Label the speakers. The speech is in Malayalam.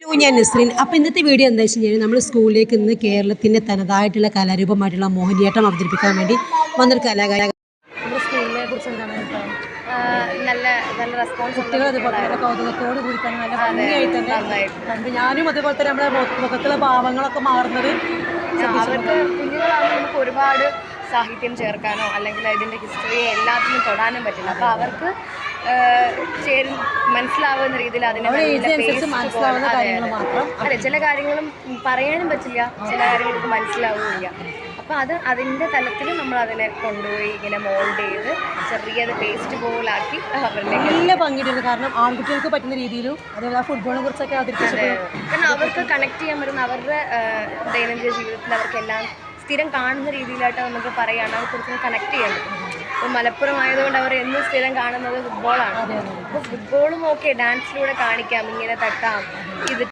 Speaker 1: ഞാൻ നസ്രീൻ. അപ്പോൾ ഇന്നത്തെ വീഡിയോ എന്താ വെച്ച് കഴിഞ്ഞാൽ നമ്മൾ സ്കൂളിലേക്ക് ഇന്ന് കേരളത്തിൻ്റെ തനതായിട്ടുള്ള കലാരൂപമായിട്ടുള്ള മോഹിനിയാട്ടം അവതരിപ്പിക്കാൻ വേണ്ടി വന്നൊരു കലാകാരൻ. നമ്മുടെ സ്കൂളിനെ കുറിച്ച് എന്താണ് അഭിപ്രായം?
Speaker 2: നല്ല നല്ല റെസ്പോൺസ്
Speaker 1: കുട്ടികൾ അതുപോലെ തന്നെ കൗതുകത്തോട് കൂടി തന്നെ നല്ല ഭംഗിയായി തന്നെ കണ്ട് ഞാനും അതുപോലെ തന്നെ നമ്മുടെ മുഖത്തുള്ള ഭാവങ്ങളൊക്കെ മാറുന്നത്
Speaker 2: അവർക്ക് കുഞ്ഞുങ്ങളാകുമ്പോൾ നമുക്ക് ഒരുപാട് സാഹിത്യം ചേർക്കാനോ അല്ലെങ്കിൽ ഇതിൻ്റെ ഹിസ്റ്ററിയെ എല്ലാത്തിനും തൊടാനും പറ്റില്ല. അപ്പോൾ അവർക്ക് മനസ്സിലാവുന്ന രീതിയിൽ അതിനെ അതെ ചില കാര്യങ്ങളും പറയാനും പറ്റില്ല, ചില കാര്യങ്ങൾക്ക് മനസ്സിലാവുകയില്ല. അപ്പോൾ അതിൻ്റെ തലത്തിൽ നമ്മൾ അതിനെ കൊണ്ടുപോയി ഇങ്ങനെ മോൾഡ് ചെയ്ത് ചെറിയത് പേസ്റ്റ് പോലാക്കി അവരിലേക്ക്
Speaker 1: നല്ല ഭംഗിയിട്ടുണ്ട്. കാരണം ആൺകുട്ടികൾക്ക് പറ്റുന്ന രീതിയിലും അതേപോലെ ഫുട്ബോളിനെ കുറിച്ചൊക്കെ അവതരിപ്പിച്ചത്
Speaker 2: കാരണം അവർക്ക് കണക്ട് ചെയ്യാൻ പറ്റുന്ന അവരുടെ ദൈനംദിന ജീവിതത്തിൽ അവർക്കെല്ലാം സ്ഥിരം കാണുന്ന രീതിയിലായിട്ട് നമുക്ക് പറയുകയാണ് അവർക്ക് കണക്ട് ചെയ്യാൻ പറ്റും. ഇപ്പോൾ മലപ്പുറം ആയതുകൊണ്ട് അവർ എന്നും സ്ഥിരം കാണുന്നത് ഫുട്ബോളാണ്. അപ്പോൾ ഫുട്ബോളും ഓക്കെ ഡാൻസിലൂടെ കാണിക്കാം, ഇങ്ങനെ തട്ടാം, ഇത്